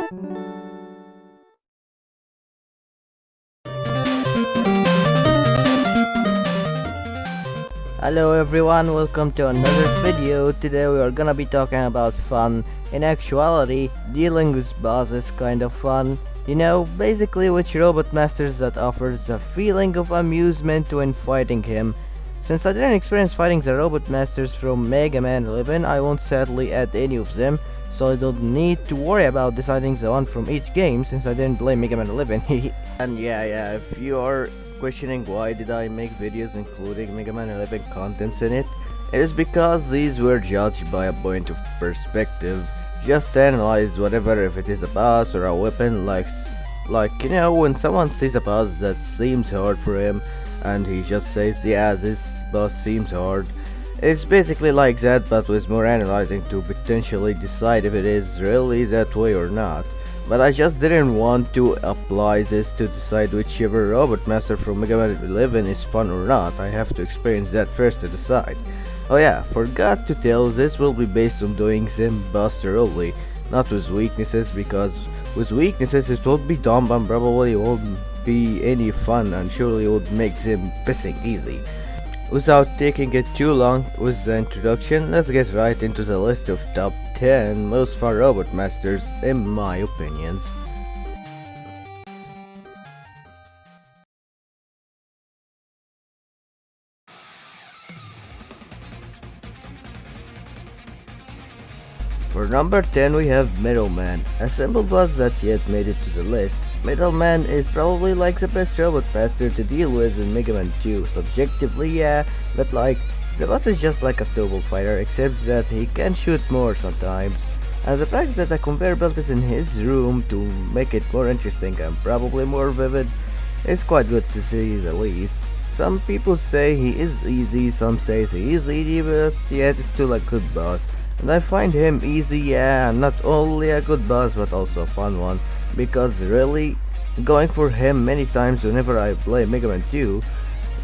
Hello everyone, welcome to another video. Today we are gonna be talking about fun. In actuality, dealing with boss is kind of fun. You know, basically which robot masters that offers a feeling of amusement when fighting him. Since I didn't experience fighting the robot masters from Mega Man 11, I won't sadly add any of them, so I don't need to worry about deciding the one from each game since I didn't play Mega Man 11. And yeah, if you are questioning why did I make videos including Mega Man 11 contents in it, it is because these were judged by a point of perspective. Just analyze whatever, if it is a boss or a weapon, like you know, when someone sees a boss that seems hard for him and he just says, yeah, this boss seems hard. It's basically like that, but with more analyzing to potentially decide if it is really that way or not. But I just didn't want to apply this to decide whichever robot master from Mega Man 11 is fun or not. I have to experience that first to decide. Oh yeah, forgot to tell, this will be based on doing them buster only, not with weaknesses, because with weaknesses it would be dumb and probably won't be any fun and surely would make them pissing easy. Without taking it too long with the introduction, let's get right into the list of top 10 most fun robot masters in my opinions. For number 10 we have Nitro Man, a simple boss that yet made it to the list. Nitro Man is probably like the best robot master to deal with in Mega Man 2, subjectively yeah, but like, the boss is just like a snowball fighter except that he can shoot more sometimes. And the fact that a conveyor belt is in his room to make it more interesting and probably more vivid is quite good to say the least. Some people say he is easy, some say he is easy, but yet still a good boss. And I find him easy, yeah, not only a good boss but also a fun one, because really, going for him many times whenever I play Mega Man 2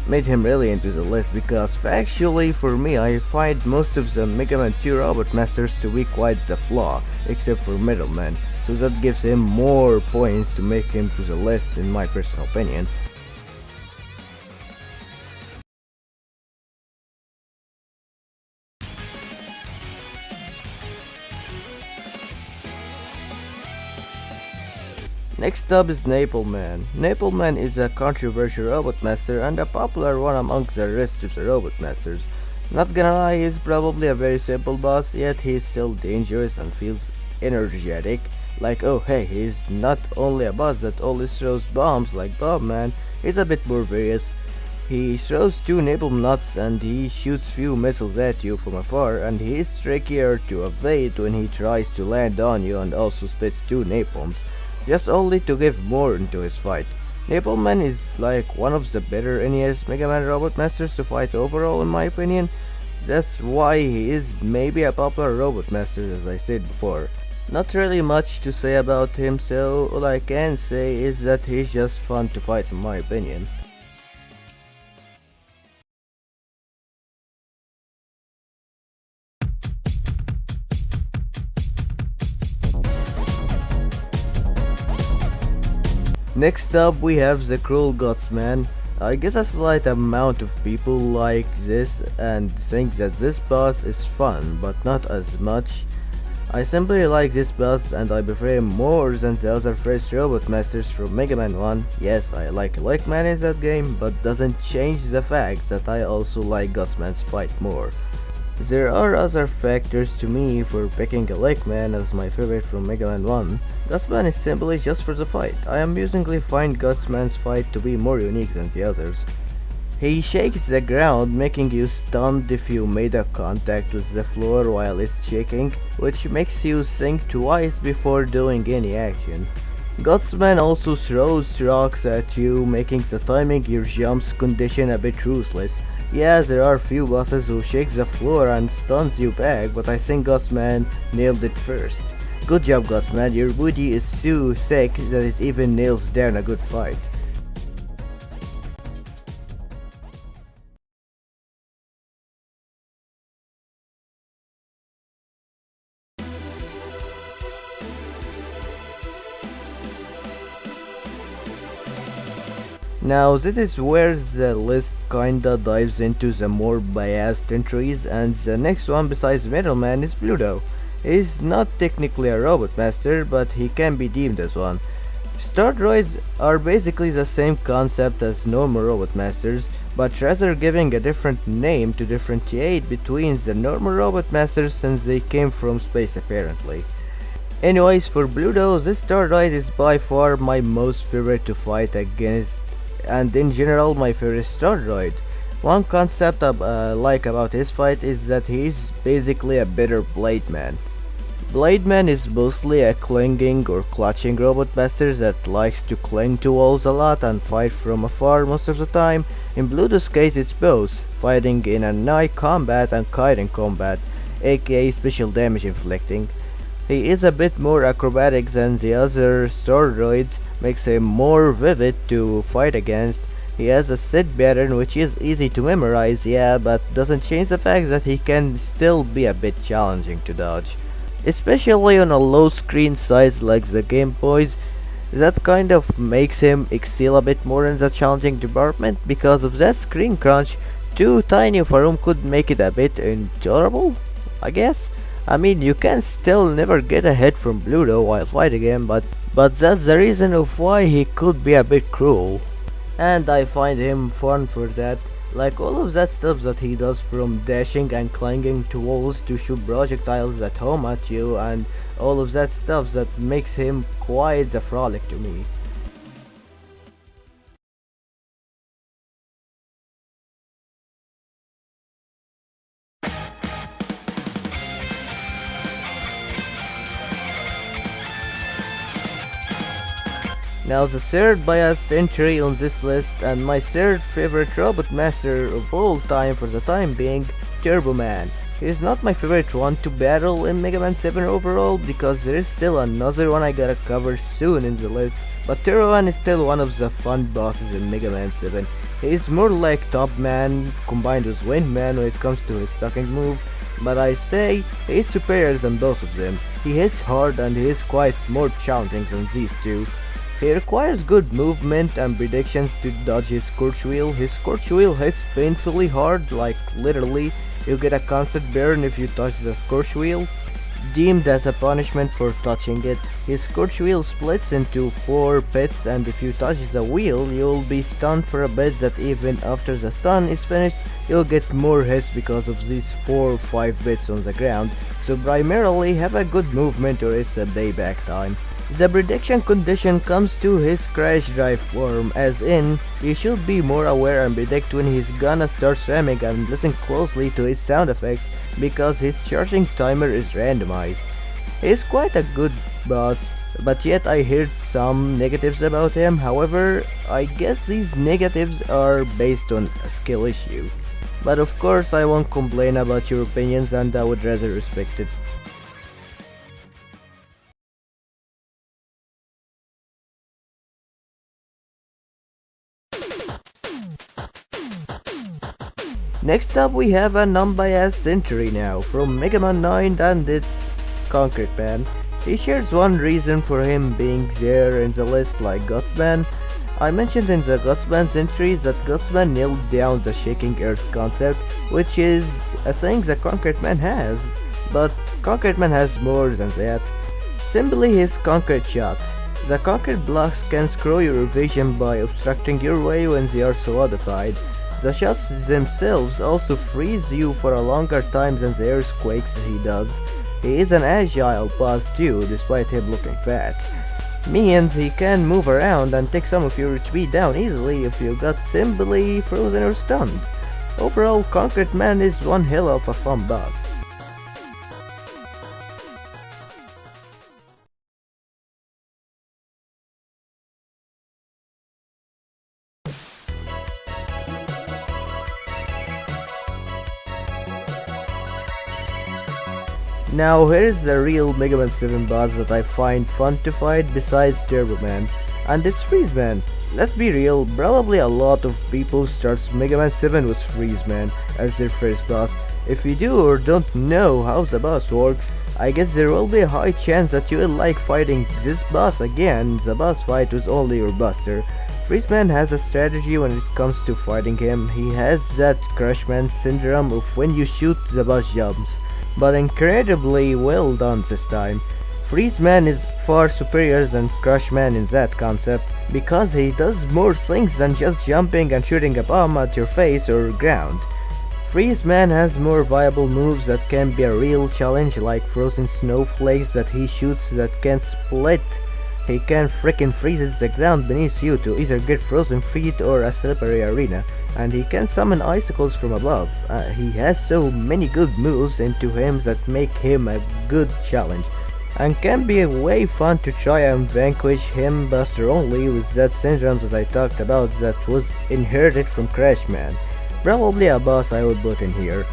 made him really into the list, because factually for me I find most of the Mega Man 2 robot masters to be quite the flaw, except for Nipple Man, so that gives him more points to make him to the list in my personal opinion. Next up is Nipple Man. Nipple Man is a controversial robot master and a popular one among the rest of the robot masters. Not gonna lie, he's probably a very simple boss, yet he's still dangerous and feels energetic. Like, oh hey, he's not only a boss that always throws bombs like Bomb Man, he's a bit more various. He throws two napalm nuts and he shoots few missiles at you from afar, and he is trickier to evade when he tries to land on you, and also spits two napalms, just only to give more into his fight. Nipple Man is like one of the better NES Mega Man robot masters to fight overall in my opinion. That's why he is maybe a popular robot master, as I said before. Not really much to say about him, so all I can say is that he's just fun to fight in my opinion. Next up we have the Cruel Guts Man. I guess a slight amount of people like this and think that this boss is fun, but not as much. I simply like this boss and I prefer him more than the other first robot masters from Mega Man 1. Yes, I like Man in that game, but doesn't change the fact that I also like Gutsman's fight more. There are other factors to me for picking a Man as my favorite from Mega Man 1. Gutsman is simply just for the fight. I amusingly find Gutsman's fight to be more unique than the others. He shakes the ground, making you stunned if you made a contact with the floor while it's shaking, which makes you think twice before doing any action. Gutsman also throws rocks at you, making the timing your jumps condition a bit ruthless. Yeah, there are few bosses who shake the floor and stuns you back, but I think Gutsman nailed it first. Good job Gutsman, your booty is so thick that it even nails down a good fight. Now this is where the list kinda dives into the more biased entries, and the next one besides MegaMan is Pluto. He's not technically a robot master, but he can be deemed as one. Star droids are basically the same concept as normal robot masters, but rather giving a different name to differentiate between the normal robot masters since they came from space apparently. Anyways, for Pluto, this star droid is by far my most favorite to fight against, and in general my favorite star droid. One concept I like about his fight is that he's basically a better Blade Man. Blade Man is mostly a clinging or clutching robot master that likes to cling to walls a lot and fight from afar most of the time. In Pluto's case it's both, fighting in a night combat and kiting combat, aka special damage inflicting. He is a bit more acrobatic than the other star droids, makes him more vivid to fight against. He has a set pattern which is easy to memorize, yeah, but doesn't change the fact that he can still be a bit challenging to dodge. Especially on a low screen size like the Game Boy's, that kind of makes him excel a bit more in the challenging department. Because of that screen crunch, too tiny of a room could make it a bit intolerable, I guess. I mean, you can still never get a hit from Pluto while fighting him, but that's the reason of why he could be a bit cruel. And I find him fun for that. Like all of that stuff that he does, from dashing and clinging to walls to shoot projectiles at home at you, and all of that stuff that makes him quite the frolic to me. Now the third biased entry on this list, and my third favorite robot master of all time for the time being, Turbo Man. He is not my favorite one to battle in Mega Man 7 overall, because there is still another one I gotta cover soon in the list, but Turbo Man is still one of the fun bosses in Mega Man 7. He is more like Top Man combined with Wind Man when it comes to his sucking move, but I say he is superior than both of them. He hits hard and he is quite more challenging than these two. He requires good movement and predictions to dodge his scorch wheel. His scorch wheel hits painfully hard, like literally you get a constant burn if you touch the scorch wheel, deemed as a punishment for touching it. His scorch wheel splits into 4 pits, and if you touch the wheel you'll be stunned for a bit that even after the stun is finished you'll get more hits because of these 4 or 5 bits on the ground, so primarily have a good movement or it's a payback time. The prediction condition comes to his crash drive form, as in, you should be more aware and predict when he's gonna start ramming and listen closely to his sound effects because his charging timer is randomized. He's quite a good boss, but yet I heard some negatives about him. However, I guess these negatives are based on a skill issue. But of course I won't complain about your opinions and I would rather respect it. Next up we have an unbiased entry now from Mega Man 9, and it's Concrete Man. He shares one reason for him being there in the list like Gutsman. I mentioned in the Gutsman's entries that Gutsman nailed down the shaking earth concept, which is a thing that Concrete Man has, but Concrete Man has more than that. Simply his concrete shots. The concrete blocks can screw your vision by obstructing your way when they are solidified. The shots themselves also freeze you for a longer time than the earthquakes he does. He is an agile boss too, despite him looking fat. Means he can move around and take some of your HP down easily if you got simply frozen or stunned. Overall, Concrete Man is one hell of a fun boss. Now here's the real Mega Man 7 boss that I find fun to fight besides Turbo Man, and it's Freeze Man. Let's be real, probably a lot of people starts Mega Man 7 with Freeze Man as their first boss. If you do or don't know how the boss works, I guess there will be a high chance that you will like fighting this boss again, the boss fight with only your buster. Freezeman has a strategy when it comes to fighting him. He has that Crushman syndrome of when you shoot the boss jumps, but incredibly well done this time. Freezeman is far superior than Crushman in that concept, because he does more things than just jumping and shooting a bomb at your face or ground. Freezeman has more viable moves that can be a real challenge, like frozen snowflakes that he shoots that can split. He can frickin' freezes the ground beneath you to either get frozen feet or a slippery arena, and he can summon icicles from above. He has so many good moves into him that make him a good challenge, and can be way fun to try and vanquish him buster only with that syndrome that I talked about that was inherited from Crash Man. Probably a boss I would put in here.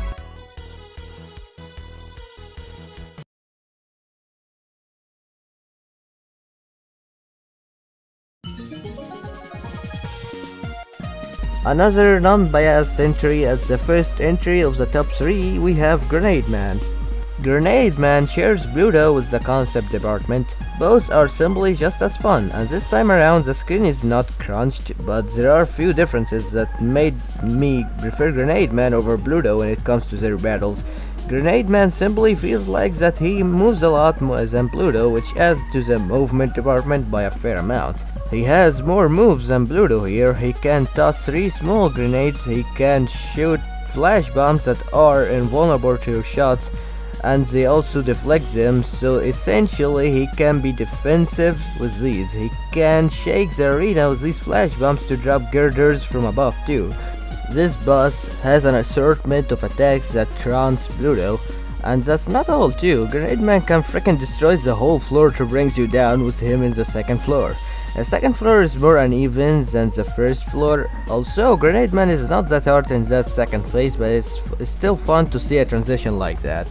Another non-biased entry as the first entry of the top 3, we have Grenade Man. Grenade Man shares Pluto with the concept department. Both are simply just as fun, and this time around the screen is not crunched, but there are few differences that made me prefer Grenade Man over Pluto when it comes to their battles. Grenade Man simply feels like that he moves a lot more than Pluto, which adds to the movement department by a fair amount. He has more moves than Pluto here. He can toss 3 small grenades, he can shoot flash bombs that are invulnerable to your shots, and they also deflect them, so essentially he can be defensive with these. He can shake the arena with these flash bombs to drop girders from above too. This boss has an assortment of attacks that trumps Pluto, and that's not all too. Grenade Man can frickin' destroy the whole floor to bring you down with him in the second floor. The second floor is more uneven than the first floor. Also, Grenade Man is not that hard in that second phase, but it's still fun to see a transition like that.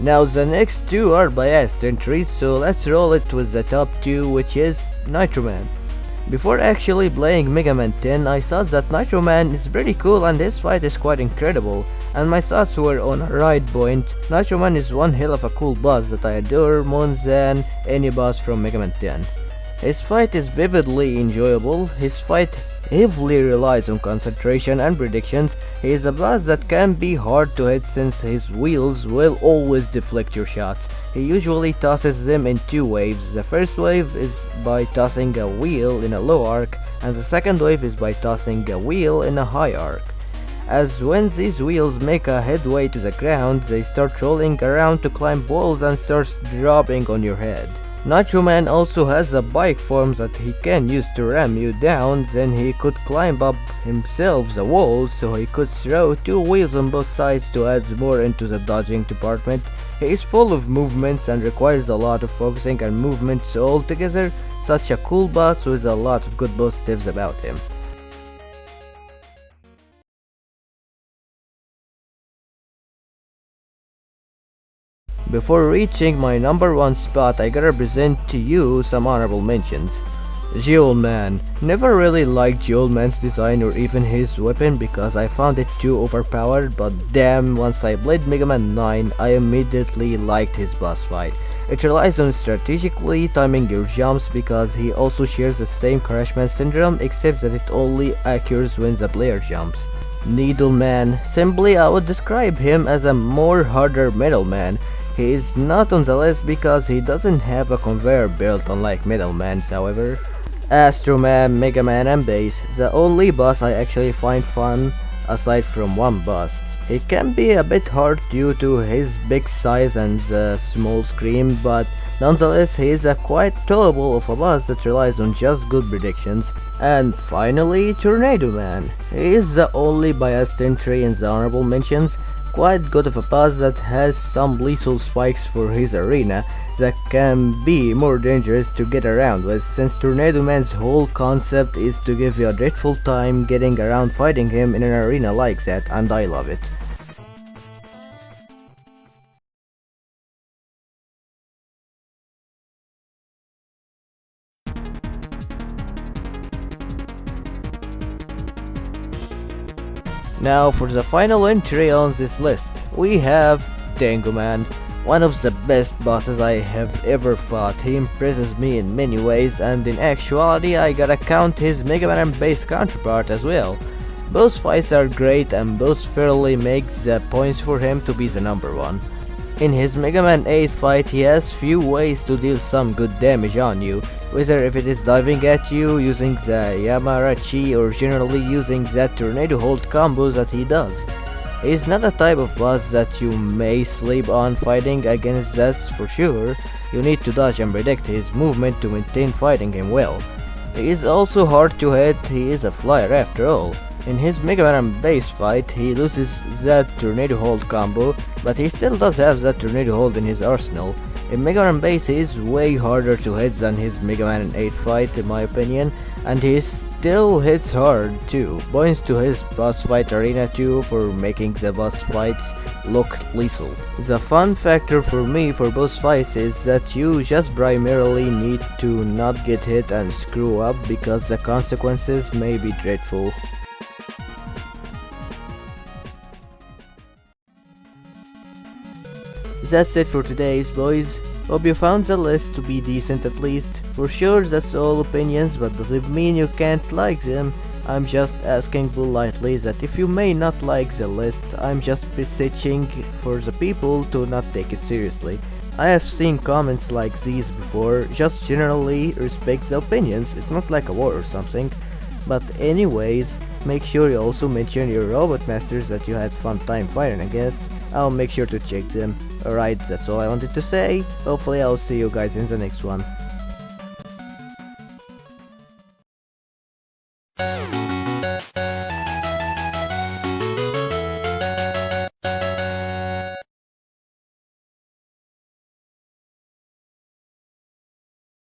Now the next 2 are biased entries, so let's roll it with the top 2, which is Nitro Man. Before actually playing MegaMan 10, I thought that Nitro Man is pretty cool and his fight is quite incredible, and my thoughts were on a right point. Nitro Man is one hell of a cool boss that I adore more than any boss from MegaMan 10. His fight is vividly enjoyable. His fight heavily relies on concentration and predictions. He is a boss that can be hard to hit since his wheels will always deflect your shots. He usually tosses them in 2 waves. The first wave is by tossing a wheel in a low arc, and the second wave is by tossing a wheel in a high arc. As when these wheels make a headway to the ground, they start rolling around to climb walls and starts dropping on your head. Nitro Man also has a bike form that he can use to ram you down, then he could climb up himself the walls, so he could throw 2 wheels on both sides to add more into the dodging department. He is full of movements and requires a lot of focusing and movement, so altogether, such a cool boss with a lot of good positives about him. Before reaching my number 1 spot, I gotta present to you some honorable mentions. Jewel Man. Never really liked Jewel Man's design or even his weapon because I found it too overpowered, but damn, once I played MegaMan 9, I immediately liked his boss fight. It relies on strategically timing your jumps because he also shares the same Crashman syndrome, except that it only occurs when the player jumps. Needle Man. Simply, I would describe him as a more harder Metal Man. He is not on the list because he doesn't have a conveyor belt unlike Metal Man's, however. Astro Man, Mega Man, and Bass. The only boss I actually find fun aside from one boss. He can be a bit hard due to his big size and the small screen, but nonetheless he is a quite tolerable of a boss that relies on just good predictions. And finally, Tornado Man. He is the only biased entry in the honorable mentions. Quite good of a boss that has some lethal spikes for his arena that can be more dangerous to get around with, since Tornado Man's whole concept is to give you a dreadful time getting around fighting him in an arena like that, and I love it. Now for the final entry on this list, we have Tango Man. One of the best bosses I have ever fought. He impresses me in many ways, and in actuality I gotta count his MegaMan based counterpart as well. Both fights are great and both fairly make the points for him to be the number one. In his MegaMan 8 fight, he has few ways to deal some good damage on you, whether if it is diving at you, using the Yamarachi, or generally using that tornado hold combos that he does. He is not a type of boss that you may sleep on fighting against, that's for sure. You need to dodge and predict his movement to maintain fighting him well. He is also hard to hit, he is a flyer after all. In his MegaMan base fight, he loses that tornado hold combo, but he still does have that tornado hold in his arsenal. In MegaMan base, he is way harder to hit than his MegaMan 8 fight in my opinion, and he still hits hard too. Points to his boss fight arena too for making the boss fights look lethal. The fun factor for me for boss fights is that you just primarily need to not get hit and screw up, because the consequences may be dreadful. That's it for today's boys. Hope you found the list to be decent at least. For sure that's all opinions, but does it mean you can't like them? I'm just asking politely that if you may not like the list, I'm just beseeching for the people to not take it seriously. I have seen comments like these before, just generally respect the opinions, it's not like a war or something. But anyways, make sure you also mention your robot masters that you had fun time fighting against. I'll make sure to check them. Alright, that's all I wanted to say. Hopefully I'll see you guys in the next one.